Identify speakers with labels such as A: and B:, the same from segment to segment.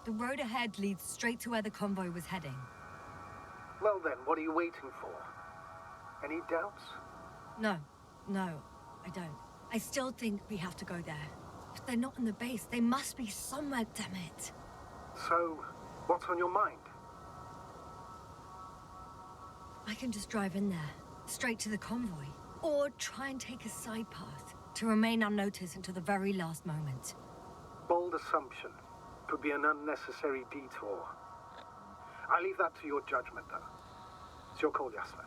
A: The road ahead leads straight to where the convoy was heading.
B: Well then, what are you waiting for? Any doubts?
A: No, I don't. I still think we have to go there. If they're not in the base, they must be somewhere, damn it.
B: So, what's on your mind?
A: I can just drive in there, straight to the convoy. Or try and take a side path, to remain unnoticed until the very last moment.
B: Bold assumption. Could be an unnecessary detour. I leave that to your judgment, though. It's your call, Yasna.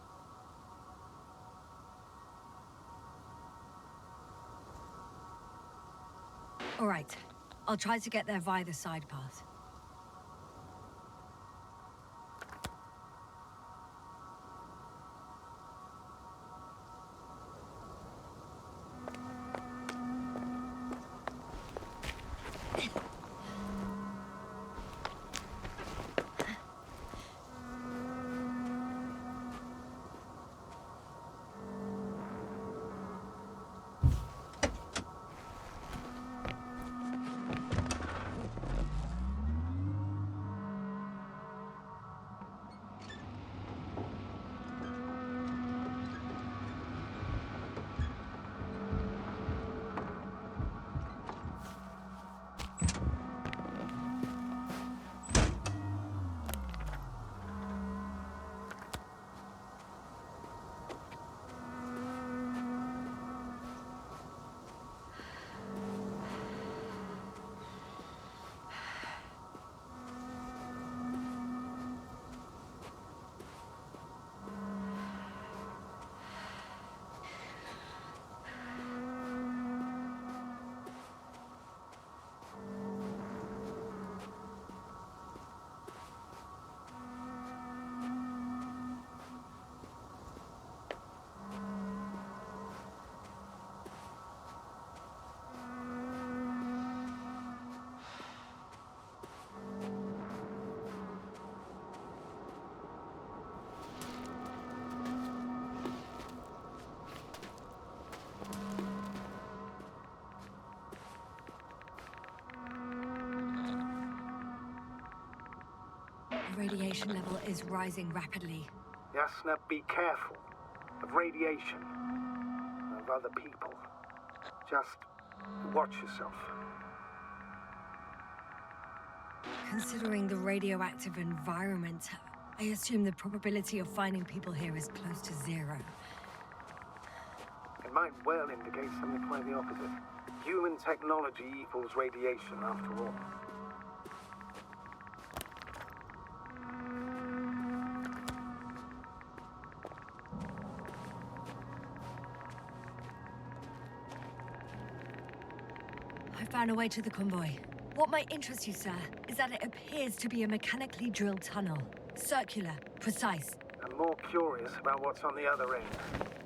A: All right. I'll try to get there via the side path. The radiation level is rising rapidly.
B: Yasna, be careful. Of radiation. Of other people. Just watch yourself.
A: Considering the radioactive environment, I assume the probability of finding people here is close to 0.
B: It might well indicate something quite the opposite. Human technology equals radiation, after all.
A: I found a way to the convoy. What might interest you, sir, is that it appears to be a mechanically drilled tunnel. Circular, precise.
B: I'm more curious about what's on the other end.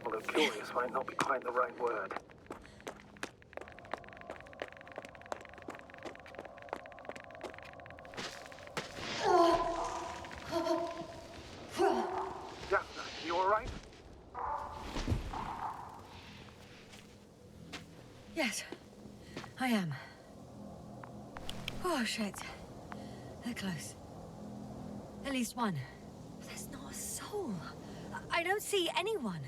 B: Although curious might not be quite the right word. Yasna, you alright?
A: Yes, I am. Oh, shit. They're close. At least one. There's not a soul. I don't see anyone.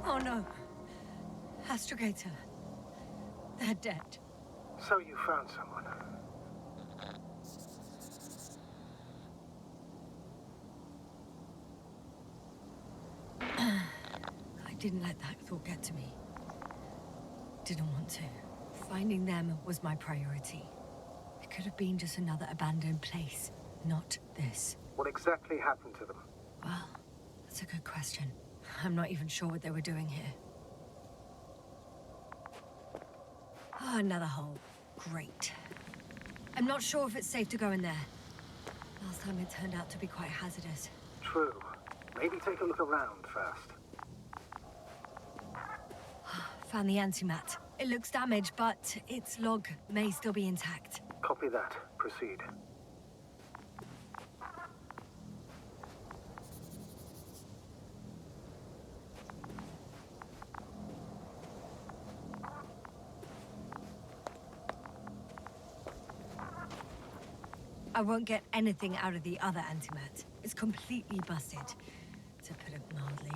A: Oh no. Astrogator. They're dead.
B: So you found someone.
A: I didn't let that thought get to me. Didn't want to. Finding them was my priority. It could have been just another abandoned place, not this.
B: What exactly happened to them?
A: Well, that's a good question. I'm not even sure what they were doing here. Oh, another hole. Great. I'm not sure if it's safe to go in there. Last time it turned out to be quite hazardous.
B: True. Maybe take a look around first.
A: found the antimat. It looks damaged, but its log may still be intact.
B: Copy that. Proceed.
A: I won't get anything out of the other antimat. It's completely busted, to put it mildly.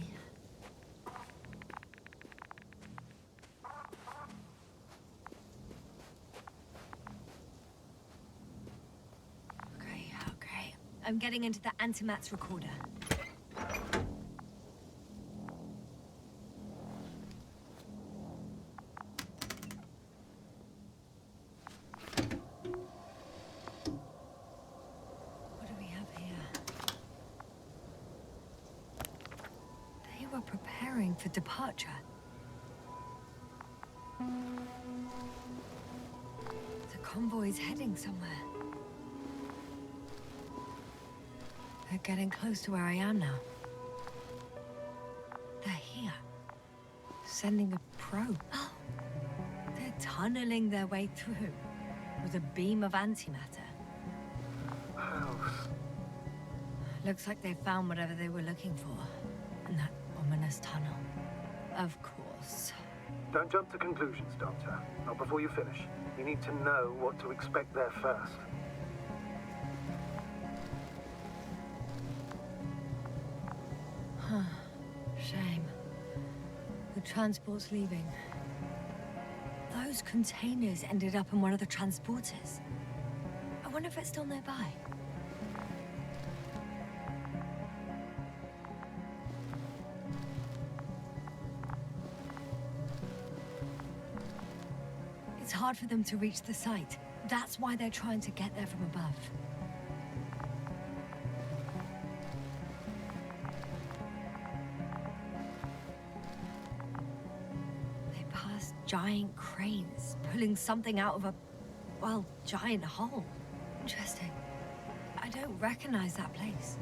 A: Okay. I'm getting into the antimat's recorder. Preparing for departure. The convoy's heading somewhere. They're getting close to where I am now. They're here. Sending a probe. Oh, they're tunneling their way through with a beam of antimatter.
B: House.
A: Looks like they found whatever they were looking for. And that ominous tunnel. Of course.
B: Don't jump to conclusions, Doctor. Not before you finish. You need to know what to expect there first.
A: Huh. Shame. The transport's leaving. Those containers ended up in one of the transporters. I wonder if it's still nearby. It's hard for them to reach the site. That's why they're trying to get there from above. They passed giant cranes, pulling something out of a, well, giant hole. Interesting. I don't recognize that place.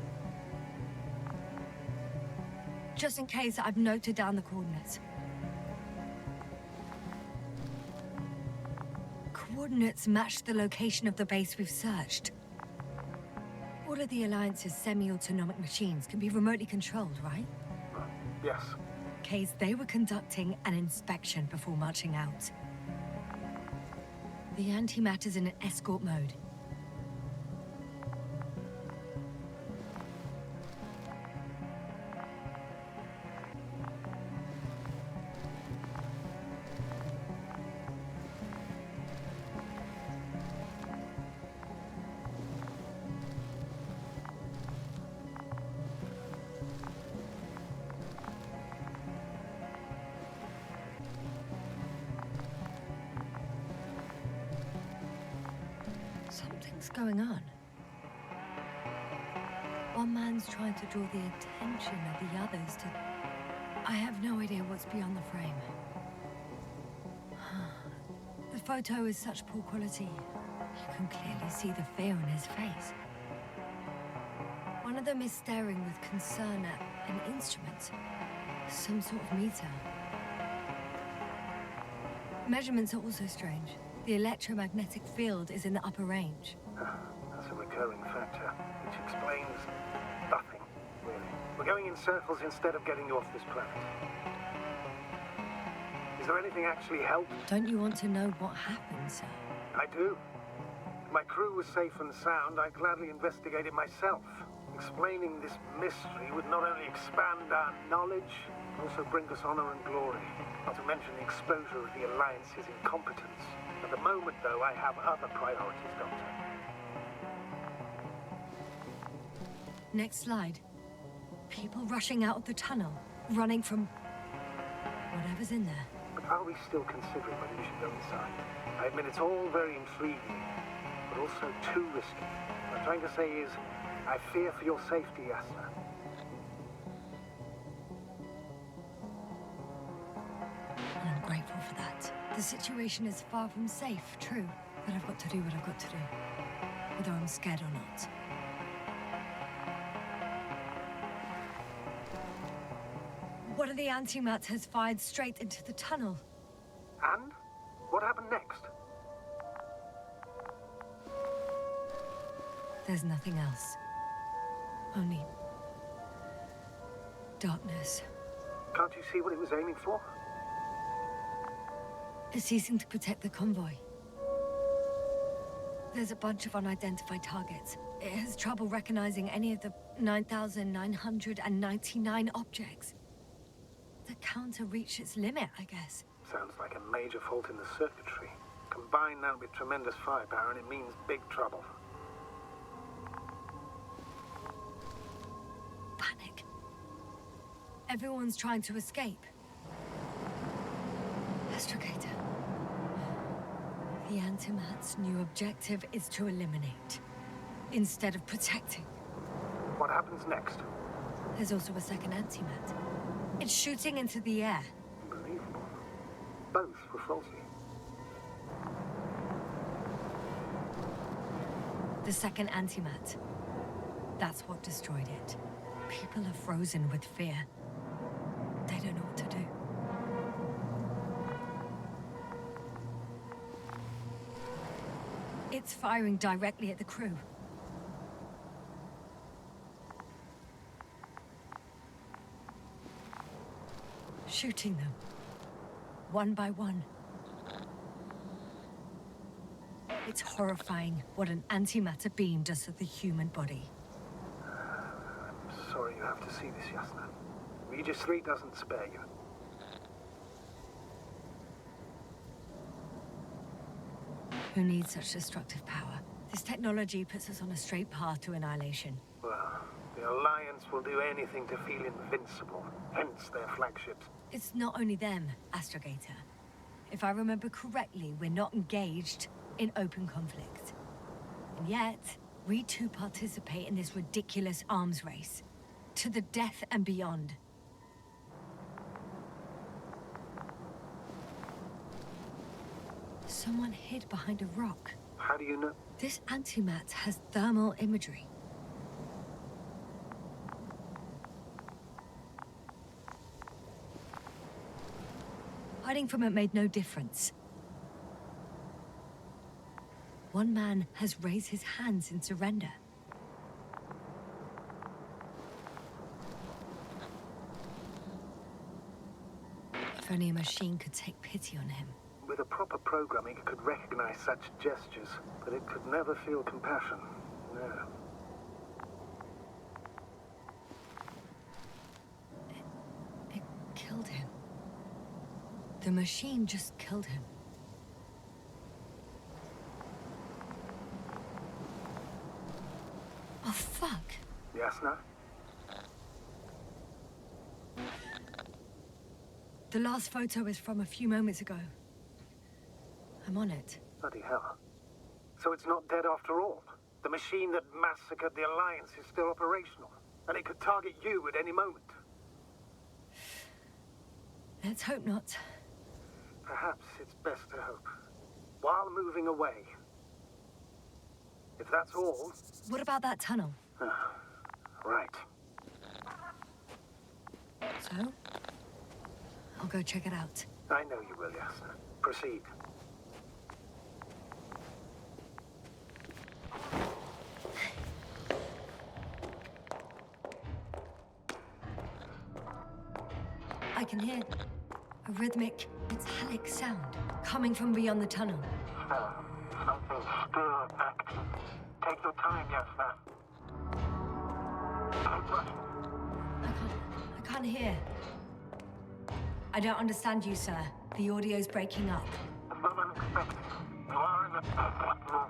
A: Just in case, I've noted down the coordinates. Coordinates match the location of the base we've searched. All of the Alliance's semi-autonomic machines can be remotely controlled, right?
B: Yes.
A: Case they were conducting an inspection before marching out. The antimatter's in an escort mode. Something's going on. One man's trying to draw the attention of the others to... I have no idea what's beyond the frame. The photo is such poor quality. You can clearly see the fear on his face. One of them is staring with concern at an instrument. Some sort of meter. Measurements are also strange. The electromagnetic field is in the upper range.
B: That's a recurring factor, which explains nothing, really. We're going in circles instead of getting you off this planet. Is there anything actually helped?
A: Don't you want to know what happened, sir?
B: I do. If my crew was safe and sound, I'd gladly investigate it myself. Explaining this mystery would not only expand our knowledge, but also bring us honor and glory. Not to mention the exposure of the Alliance's incompetence. At the moment, though, I have other priorities, Doctor.
A: Next slide. People rushing out of the tunnel, running from whatever's in there.
B: But are we still considering whether we should go inside? I admit it's all very intriguing, but also too risky. What I'm trying to say is, I fear for your safety, Yasna.
A: And I'm grateful for that. The situation is far from safe, true. But I've got to do what I've got to do. Whether I'm scared or not. One of the antimats has fired straight into the tunnel.
B: And? What happened next?
A: There's nothing else. Only darkness.
B: Can't you see what it was aiming for?
A: It's ceasing to protect the convoy. There's a bunch of unidentified targets. It has trouble recognizing any of the 9,999 objects. The counter reached its limit, I guess.
B: Sounds like a major fault in the circuitry. Combine that with tremendous firepower and it means big trouble.
A: Panic. Everyone's trying to escape. Astrogator. The Antimat's new objective is to eliminate, instead of protecting.
B: What happens next?
A: There's also a second Antimat. It's shooting into the air.
B: Unbelievable. Both were faulty.
A: The second Antimat. That's what destroyed it. People are frozen with fear. They don't know what to do. It's firing directly at the crew. Shooting them. One by one. It's horrifying what an antimatter beam does to the human body.
B: I'm sorry you have to see this, Yasna. Regis 3 doesn't spare you.
A: Who needs such destructive power? This technology puts us on a straight path to annihilation.
B: Well, the Alliance will do anything to feel invincible, hence their flagships.
A: It's not only them, Astrogator. If I remember correctly, we're not engaged in open conflict. And yet, we too participate in this ridiculous arms race. To the death and beyond. Someone hid behind a rock.
B: How do you know?
A: This antimat has thermal imagery. Hiding from it made no difference. One man has raised his hands in surrender. If only a machine could take pity on him.
B: With a proper programming, it could recognize such gestures, but it could never feel compassion. No.
A: It killed him. The machine just killed him. Oh, fuck.
B: Yasna?
A: The last photo is from a few moments ago. I'm on it.
B: Bloody hell. So it's not dead after all. The machine that massacred the Alliance is still operational, and it could target you at any moment.
A: Let's hope not.
B: Perhaps it's best to hope. While moving away. If that's all...
A: What about that tunnel?
B: Right.
A: So? I'll go check it out.
B: I know you will, Yasna. Proceed.
A: I can hear a rhythmic, metallic sound coming from beyond the tunnel.
B: Something's still active. Take your time, Yasna. Don't rush.
A: I can't hear. I don't understand you, sir. The audio's breaking up.
B: It's not unexpected. You are in the perfect room.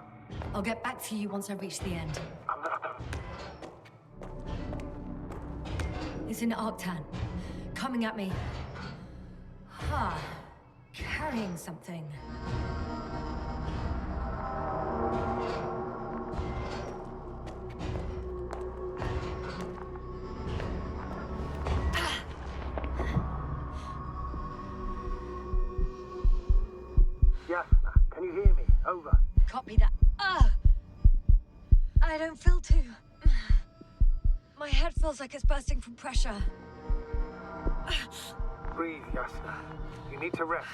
A: I'll get back to you once I reach the end.
B: Understood.
A: It's an Arctan. Coming at me. Carrying something.
B: Yasna, can you hear me? Over.
A: Copy that. I don't feel too... My head feels like it's bursting from pressure.
B: Breathe, Yasna. You need to rest.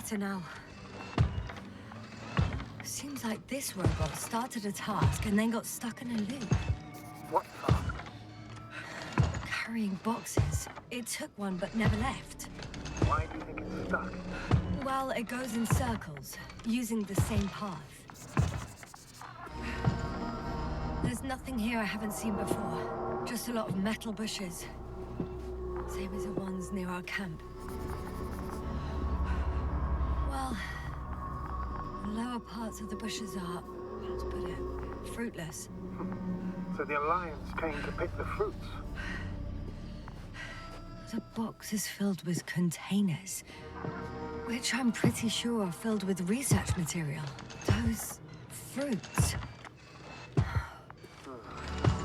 A: better now. Seems like this robot started a task and then got stuck in a loop.
B: What task?
A: Carrying boxes. It took one but never left.
B: Why do you think it's stuck?
A: Well, it goes in circles, using the same path. There's nothing here I haven't seen before. Just a lot of metal bushes. Same as the ones near our camp. Well, the lower parts of the bushes are, how to put it, fruitless.
B: So the Alliance came to pick the fruits.
A: The box is filled with containers, which I'm pretty sure are filled with research material. Those fruits.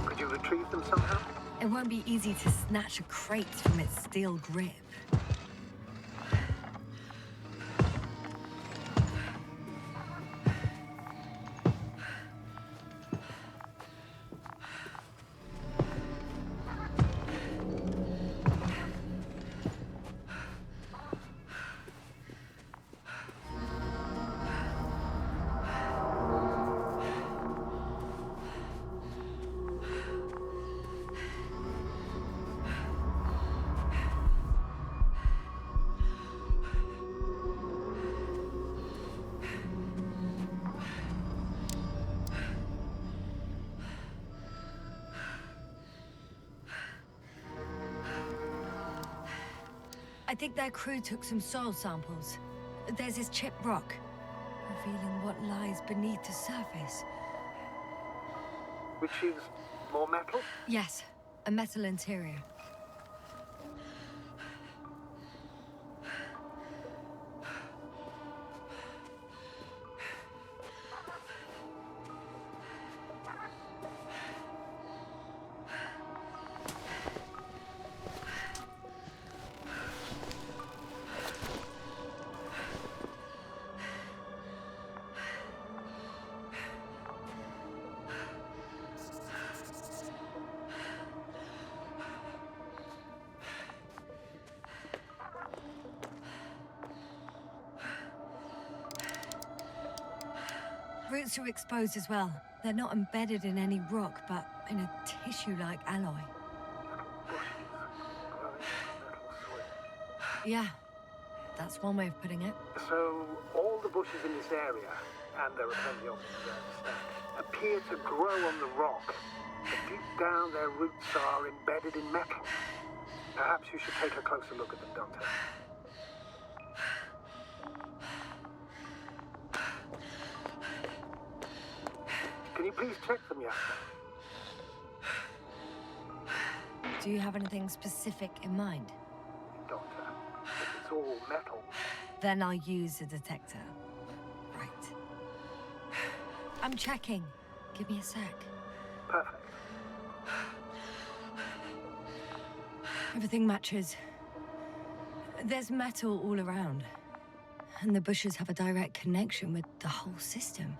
B: Could you retrieve them somehow?
A: It won't be easy to snatch a crate from its steel grip. I think their crew took some soil samples. There's this chipped rock, revealing what lies beneath the surface.
B: Which is more metal?
A: Yes, a metal interior. Roots are exposed as well. They're not embedded in any rock, but in a tissue-like alloy. Yeah, that's one way of putting it.
B: So, all the bushes in this area, and there are plenty of them, as I understand, appear to grow on the rock, but deep down their roots are embedded in metal. Perhaps you should take a closer look at them, Doctor. Can you please check them, Yasser?
A: Do you have anything specific in mind?
B: Doctor, if it's all metal.
A: Then I'll use a detector. Right. I'm checking. Give me a sec.
B: Perfect.
A: Everything matches. There's metal all around. And the bushes have a direct connection with the whole system.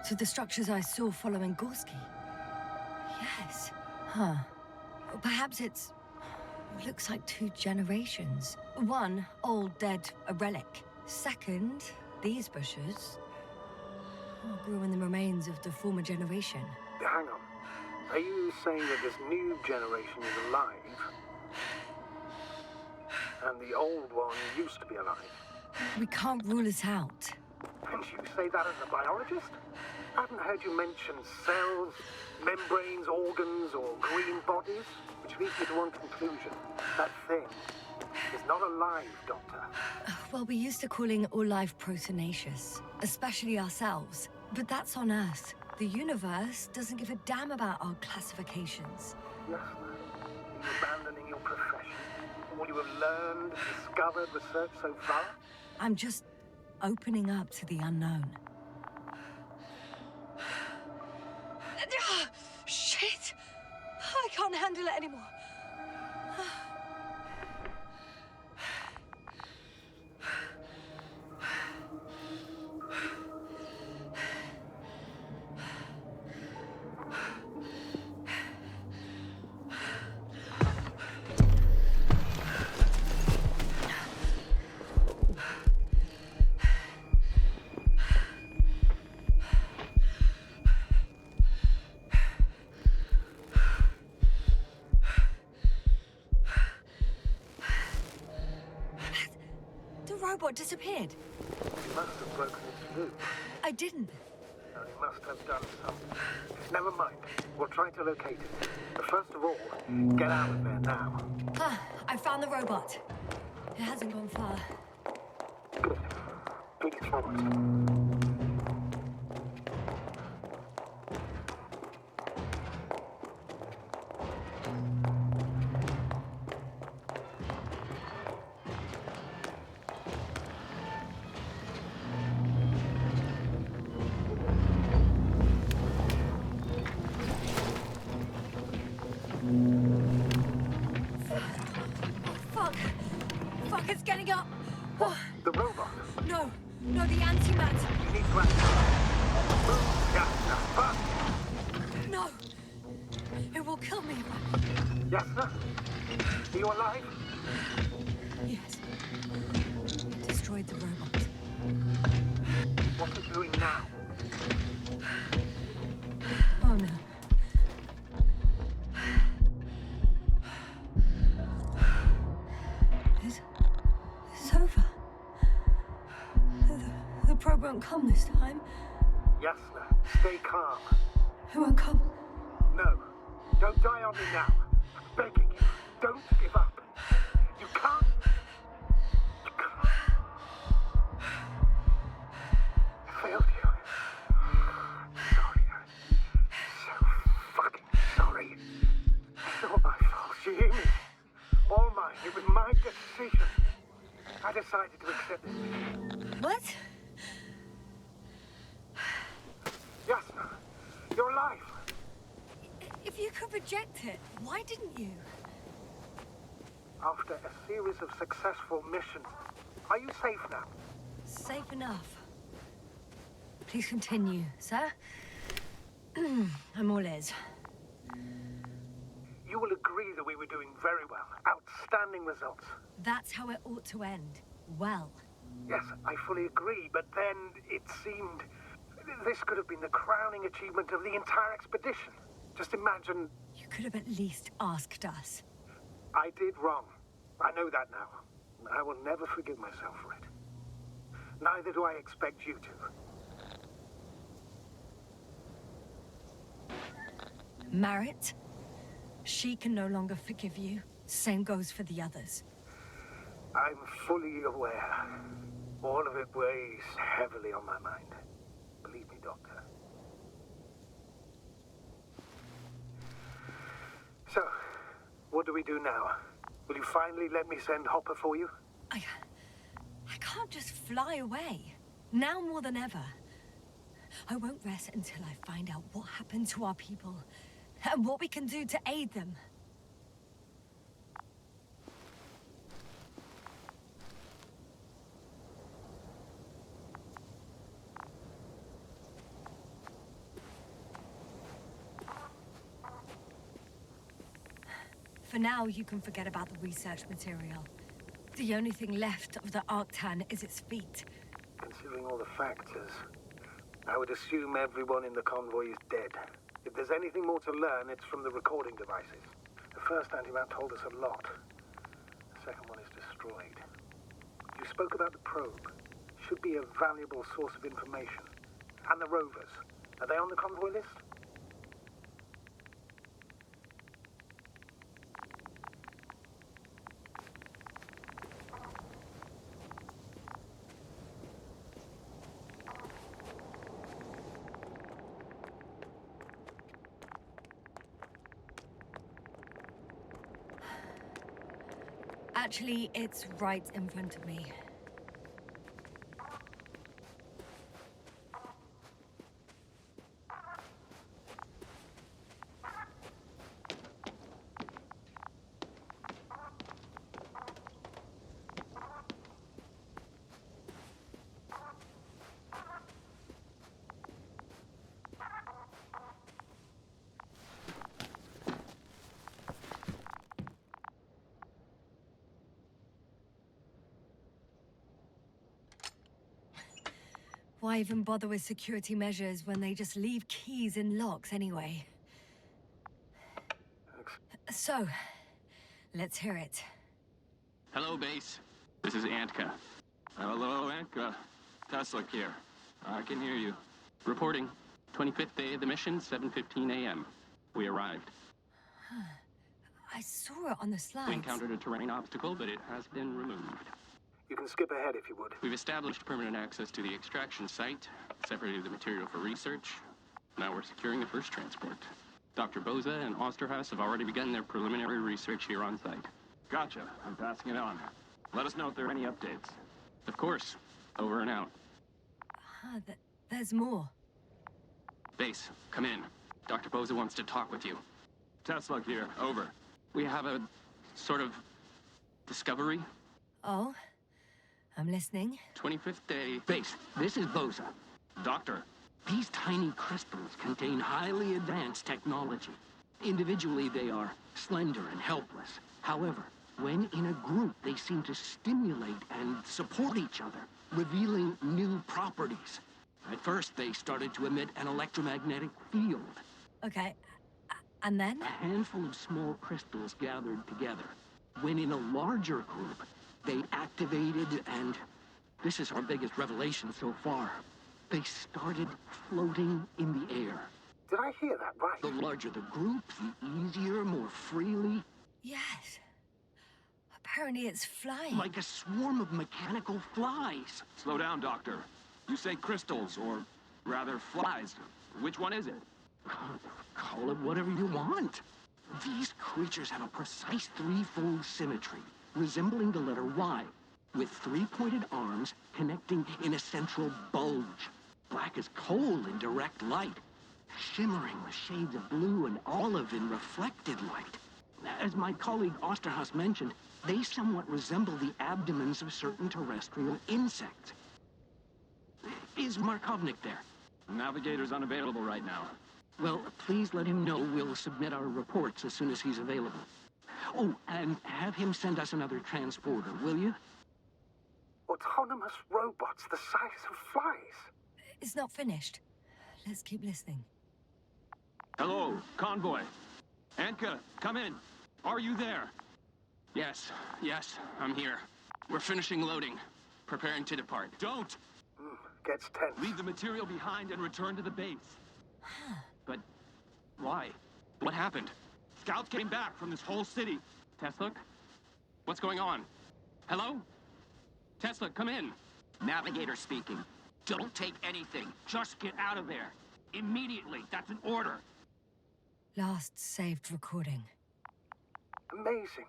A: To the structures I saw following Gorski. Yes. Huh. Perhaps it's... looks like 2 generations. One, old, dead, a relic. Second, these bushes grew in the remains of the former generation.
B: Hang on. Are you saying that this new generation is alive? And the old one used to be alive?
A: We can't rule it out.
B: And you say that as a biologist? I haven't heard you mention cells, membranes, organs, or green bodies, which leads me to one conclusion. That thing is not alive, Doctor.
A: Well, we used to calling all life proteinaceous, especially ourselves. But that's on Earth. The universe doesn't give a damn about our classifications.
B: Yes, ma'am. Are you abandoning your profession? All you have learned, discovered, researched so far?
A: I'm just opening up to the unknown. Shit! I can't handle it anymore. robot disappeared.
B: You must have broken its loop.
A: I didn't.
B: No, you must have done something. Never mind. We'll try to locate it. But first of all, get out of there now.
A: Ah, I found the robot. It hasn't gone far.
B: Good. Please follow us.
A: Fuck! Fuck, it's getting up! Oh,
B: The robot.
A: no, no, the antimat!
B: You need to activate. Move. Yeah, fast.
A: No! It will kill me.
B: Yes, sir? Are you alive?
A: Yes. It destroyed the robot.
B: What are you doing now?
A: Oh no. It's over. The probe won't come this time.
B: Yes, sir. Stay calm.
A: It won't come.
B: No. Don't die on me now. I'm begging you. Don't give up. You can't. You can't. I failed you. Sorry. I'm so fucking sorry. It's all my fault. You hear me? All mine. It was my decision. I decided to accept this.
A: What?
B: Yes, sir. You're alive.
A: If you could reject it, why didn't you?
B: After a series of successful missions, are you safe now?
A: Safe enough. Please continue, sir. I'm all ears.
B: You will agree that we were doing very well. Outstanding results.
A: That's how it ought to end. Well.
B: Yes, I fully agree, but then it seemed this could have been the crowning achievement of the entire expedition. Just imagine.
A: You could have at least asked us.
B: I did wrong. I know that now. I will never forgive myself for it. Neither do I expect you to.
A: Marit? She can no longer forgive you. Same goes for the others.
B: I'm fully aware. All of it weighs heavily on my mind. Believe me, Doctor. So, what do we do now? Will you finally let me send Hopper for you?
A: I can't just fly away. Now more than ever. I won't rest until I find out what happened to our people and what we can do to aid them. For now, you can forget about the research material. The only thing left of the Arctan is its feet.
B: Considering all the factors, I would assume everyone in the convoy is dead. If there's anything more to learn, it's from the recording devices. The first antimat told us a lot. The second one is destroyed. You spoke about the probe. Should be a valuable source of information. And the rovers. Are they on the convoy list?
A: Actually, it's right in front of me. Why even bother with security measures when they just leave keys in locks anyway? So, let's hear it.
C: Hello, base. This is Antka. Hello, Anka. Tesla here. I can hear you. Reporting. 25th day of the mission, 7:15 a.m. We arrived.
A: I saw it on the slides.
C: We encountered a terrain obstacle, but it has been removed.
B: You can skip ahead if you would.
C: We've established permanent access to the extraction site, separated the material for research. Now we're securing the first transport. Dr. Boza and Osterhaus have already begun their preliminary research here on site. Gotcha. I'm passing it on. Let us know if there are any updates. Of course. Over and out.
A: There's more.
C: Base, come in. Dr. Boza wants to talk with you. Tesla here. Over. We have a sort of discovery.
A: Oh? I'm listening.
C: 25th day.
D: Base, this is Boza.
C: Doctor.
D: These tiny crystals contain highly advanced technology. Individually, they are slender and helpless. However, when in a group, they seem to stimulate and support each other, revealing new properties. At first, they started to emit an electromagnetic field.
A: Okay. And then?
D: A handful of small crystals gathered together. When in a larger group, they activated and... this is our biggest revelation so far. They started floating in the air.
B: Did I hear that right?
D: The larger the group, the easier, more freely.
A: Yes. Apparently it's flying.
D: Like a swarm of mechanical flies.
C: Slow down, Doctor. You say crystals, or rather flies. Which one is it?
D: Call it whatever you want. These creatures have a precise threefold symmetry, resembling the letter Y, with three-pointed arms connecting in a central bulge. Black as coal in direct light, shimmering with shades of blue and olive in reflected light. As my colleague Osterhaus mentioned, they somewhat resemble the abdomens of certain terrestrial insects. Is Markovnik there?
C: Navigator's unavailable right now.
D: Well, please let him know we'll submit our reports as soon as he's available. Oh, and have him send us another transporter, will you?
B: Autonomous robots the size of flies.
A: It's not finished. Let's keep listening.
C: Hello, convoy. Anka, come in. Are you there? Yes, I'm here. We're finishing loading. Preparing to depart. Don't!
B: Gets tense.
C: Leave the material behind and return to the base. But why? What happened? Scouts came back from this whole city. Tesla? What's going on? Hello? Tesla, come in.
D: Navigator speaking. Don't take anything. Just get out of there. Immediately. That's an order.
A: Last saved recording.
B: Amazing.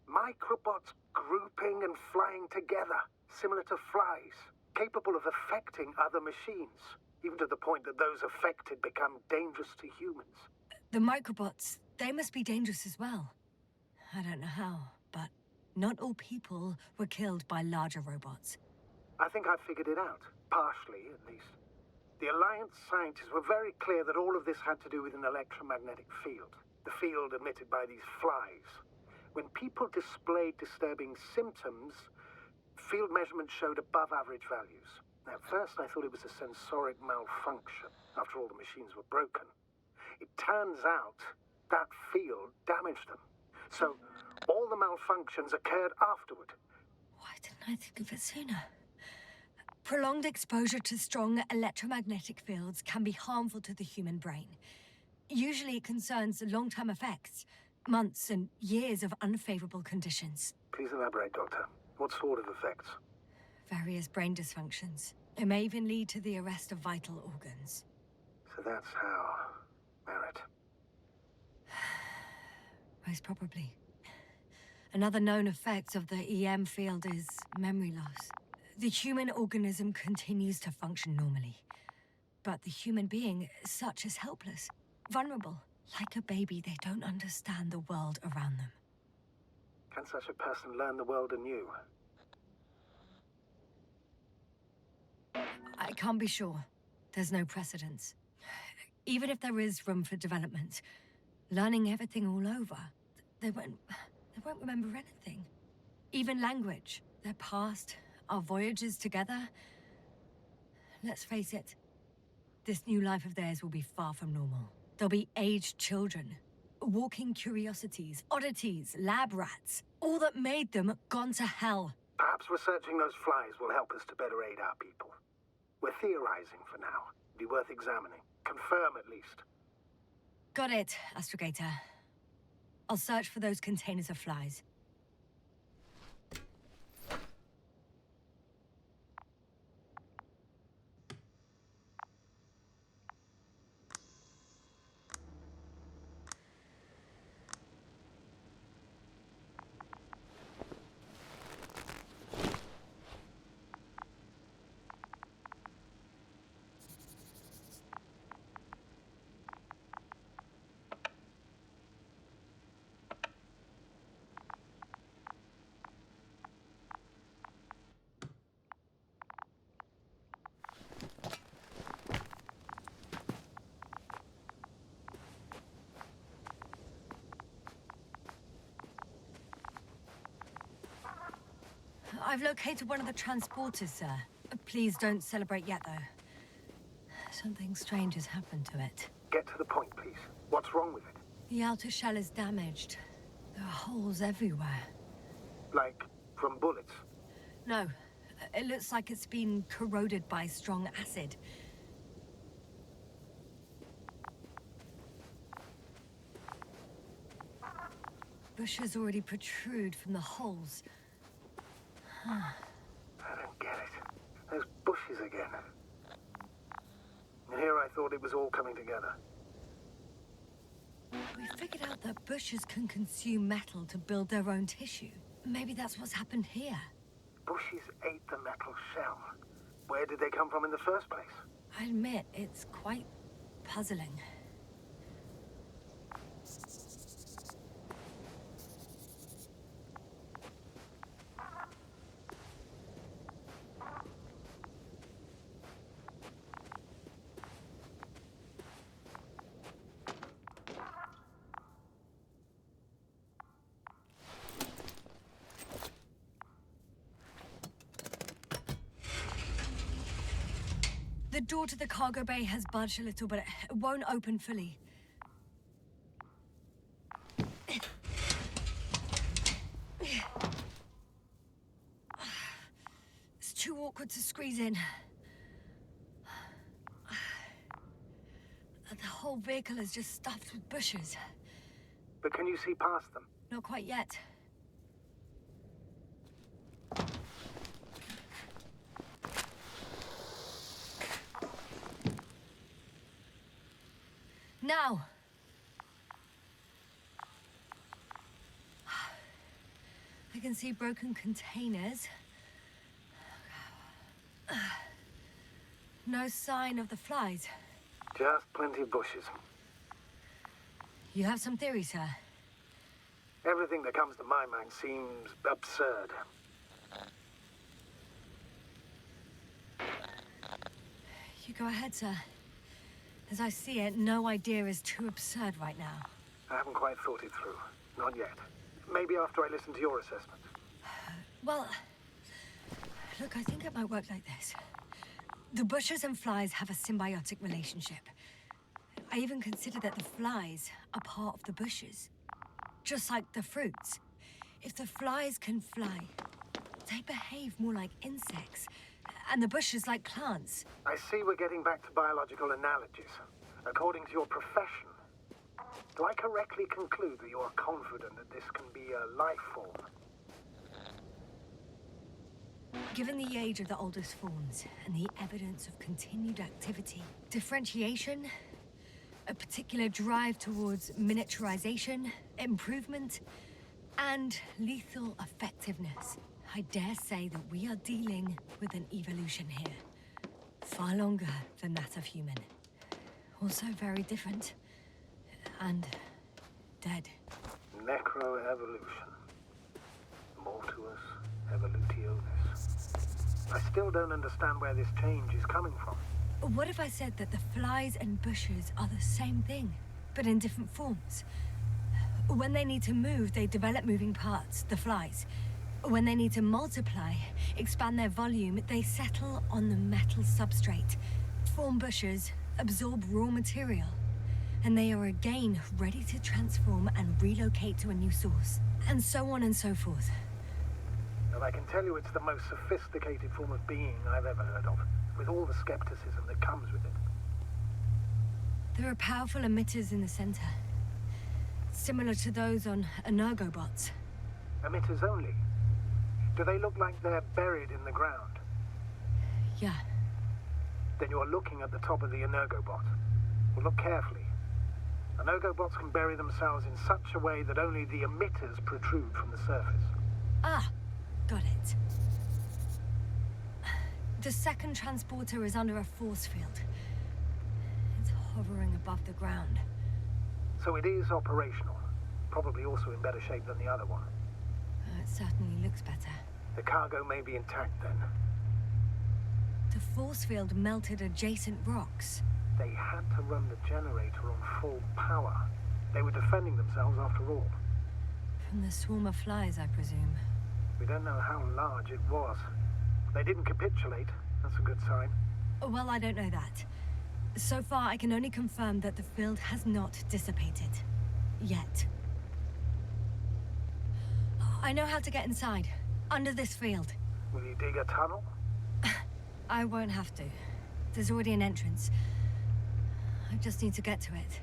B: Microbots grouping and flying together, similar to flies, capable of affecting other machines, even to the point that those affected become dangerous to humans.
A: The microbots, they must be dangerous as well. I don't know how, but not all people were killed by larger robots.
B: I think I figured it out, partially at least. The Alliance scientists were very clear that all of this had to do with an electromagnetic field, the field emitted by these flies. When people displayed disturbing symptoms, field measurements showed above average values. At first I thought it was a sensoric malfunction, after all the machines were broken. It turns out that field damaged them. So all the malfunctions occurred afterward.
A: Why didn't I think of it sooner? Prolonged exposure to strong electromagnetic fields can be harmful to the human brain. Usually it concerns long-term effects, months and years of unfavorable conditions.
B: Please elaborate, Doctor. What sort of effects?
A: Various brain dysfunctions. It may even lead to the arrest of vital organs.
B: So that's how... Merit.
A: Most probably. Another known effect of the EM field is memory loss. The human organism continues to function normally, but the human being as such is helpless, vulnerable. Like a baby, they don't understand the world around them.
B: Can such a person learn the world anew?
A: I can't be sure. There's no precedence. Even if there is room for development, learning everything all over, they won't remember anything. Even language, their past, our voyages together. Let's face it, this new life of theirs will be far from normal. They'll be aged children, walking curiosities, oddities, lab rats. All that made them gone to hell.
B: Perhaps researching those flies will help us to better aid our people. We're theorizing for now. Be worth examining. Confirm at least.
A: Got it, Astrogator. I'll search for those containers of flies. I've located one of the transporters, sir. Please don't celebrate yet, though. Something strange has happened to it.
B: Get to the point, please. What's wrong with it?
A: The outer shell is damaged. There are holes everywhere.
B: Like, from bullets?
A: No, it looks like it's been corroded by strong acid. Bushes already protrude from the holes.
B: I don't get it. Those bushes again. And here I thought it was all coming together.
A: We figured out that bushes can consume metal to build their own tissue. Maybe that's what's happened here.
B: Bushes ate the metal shell. Where did they come from in the first place?
A: I admit, it's quite puzzling. The door to the cargo bay has budged a little, but it won't open fully. It's too awkward to squeeze in. The whole vehicle is just stuffed with bushes.
B: But can you see past them?
A: Not quite yet. Now! I can see broken containers. No sign of the flies.
B: Just plenty of bushes.
A: You have some theories, sir?
B: Everything that comes to my mind seems absurd.
A: You go ahead, sir. As I see it, no idea is too absurd right now.
B: I haven't quite thought it through. Not yet. Maybe after I listen to your assessment.
A: Well, look, I think it might work like this. The bushes and flies have a symbiotic relationship. I even consider that the flies are part of the bushes. Just like the fruits. If the flies can fly, they behave more like insects. And the bushes like plants.
B: I see we're getting back to biological analogies. According to your profession, do I correctly conclude that you are confident that this can be a life form?
A: Given the age of the oldest forms and the evidence of continued activity, differentiation, a particular drive towards miniaturization, improvement, and lethal effectiveness, I dare say that we are dealing with an evolution here. Far longer than that of human. Also very different. And dead.
B: Necroevolution. Mortuus evolutionis. I still don't understand where this change is coming from.
A: What if I said that the flies and bushes are the same thing, but in different forms? When they need to move, they develop moving parts, the flies. When they need to multiply, expand their volume, they settle on the metal substrate, form bushes, absorb raw material, and they are again ready to transform and relocate to a new source, and so on and so forth.
B: And I can tell you it's the most sophisticated form of being I've ever heard of, with all the skepticism that comes with it.
A: There are powerful emitters in the center, similar to those on Energobots.
B: Emitters only? Do they look like they're buried in the ground?
A: Yeah.
B: Then you're looking at the top of the Energobot. Well, look carefully. Energobots can bury themselves in such a way that only the emitters protrude from the surface.
A: Ah, got it. The second transporter is under a force field. It's hovering above the ground.
B: So it is operational. Probably also in better shape than the other one.
A: It certainly looks better.
B: The cargo may be intact then.
A: The force field melted adjacent rocks.
B: They had to run the generator on full power. They were defending themselves after all.
A: From the swarm of flies, I presume.
B: We don't know how large it was. They didn't capitulate. That's a good sign.
A: Well, I don't know that. So far, I can only confirm that the field has not dissipated. Yet. I know how to get inside. Under this field.
B: Will you dig a tunnel?
A: I won't have to. There's already an entrance. I just need to get to it.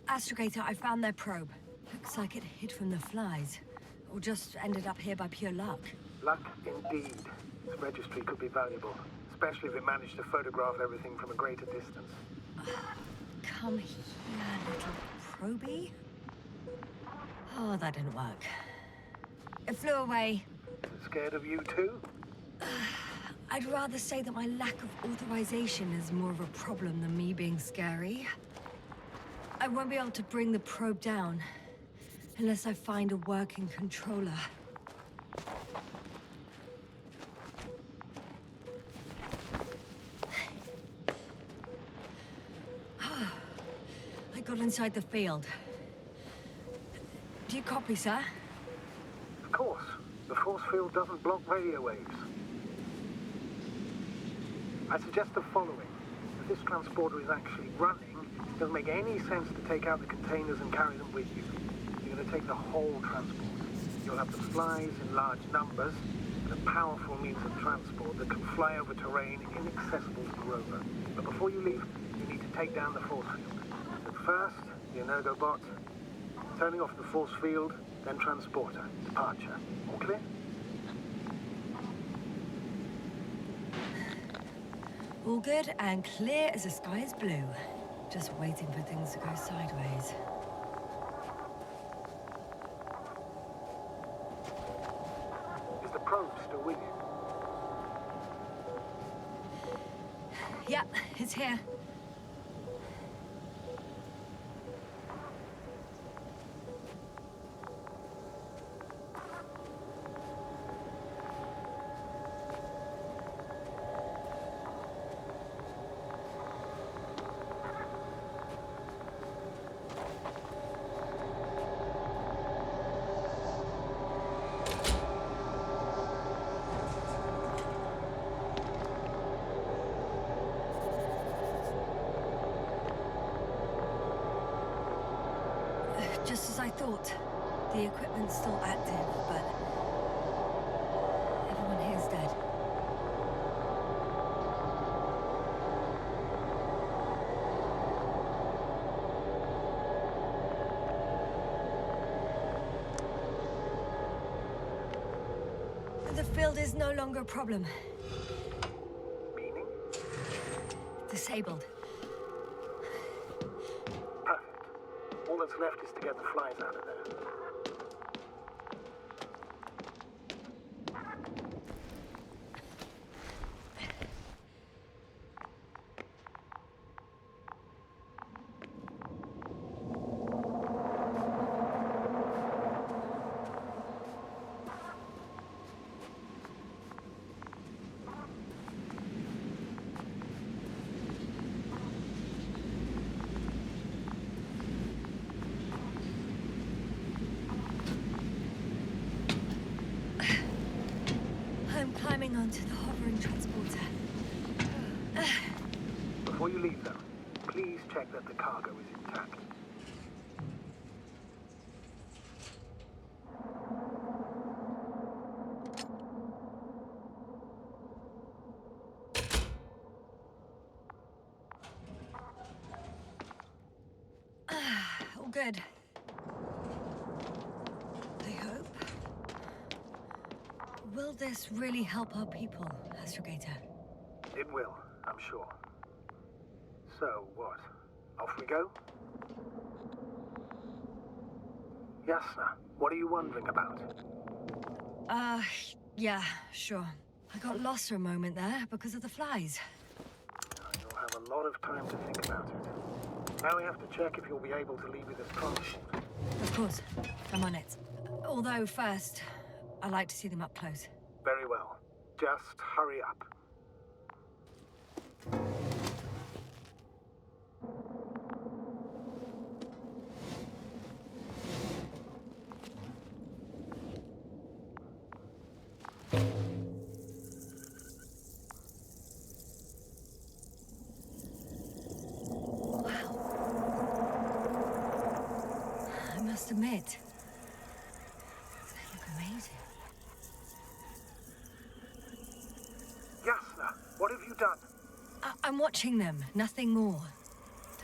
A: Astrogator, I found their probe. Looks like it hid from the flies. Or just ended up here by pure luck.
B: Luck indeed. This registry could be valuable, especially if it managed to photograph everything from a greater distance.
A: Come here, little probie. Oh, that didn't work. It flew away.
B: Is it scared of you too?
A: I'd rather say that my lack of authorization is more of a problem than me being scary. I won't be able to bring the probe down unless I find a working controller. I got inside the field. Do you copy, sir?
B: Of course. The force field doesn't block radio waves. I suggest the following. If this transporter is actually running, it doesn't make any sense to take out the containers and carry them with you. You're going to take the whole transport. You'll have the flies in large numbers, and a powerful means of transport that can fly over terrain inaccessible to the rover. But before you leave, you need to take down the force field. So first, the Energobot, turning off the force field, then transporter, departure. All clear?
A: All good and clear as the sky is blue. Just waiting for things to go sideways.
B: Is the probe still with you?
A: Yep, it's here. Just as I thought. The equipment's still active, but everyone here's dead. The field is no longer a problem.
B: Meaning?
A: Disabled.
B: Perfect. All that's left is to get the flies out of there.
A: I'm climbing onto the hovering transporter.
B: Before you leave, though, please check that the cargo is intact.
A: All good. I hope. Will this really help our people, Astrogator?
B: It will, I'm sure. So, what? Off we go? Yasna, what are you wondering about?
A: Yeah, sure. I got lost for a moment there because of the flies.
B: You'll have a lot of time to think about it. Now we have to check if you'll be able to leave with this transport.
A: Of course. I'm on it. Although first, I like to see them up close.
B: Very well. Just hurry up.
A: I must admit, they look amazing.
B: Yasna, what have you done?
A: I'm watching them, nothing more.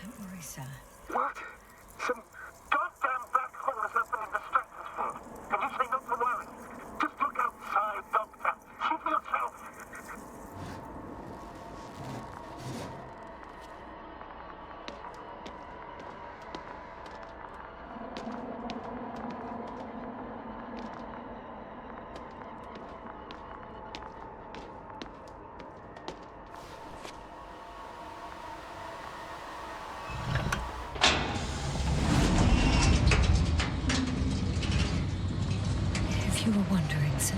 A: Don't worry, sir.
B: What? Some goddamn black hole has opened in the stratosphere. And you say not to worry. Just look outside, Doctor. See for yourself.
A: If you were wondering, sir,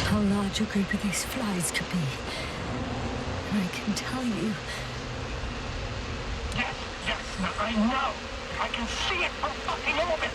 A: how large a group of these flies could be, I can tell you.
E: Yes, I know. I can see it from fucking orbit.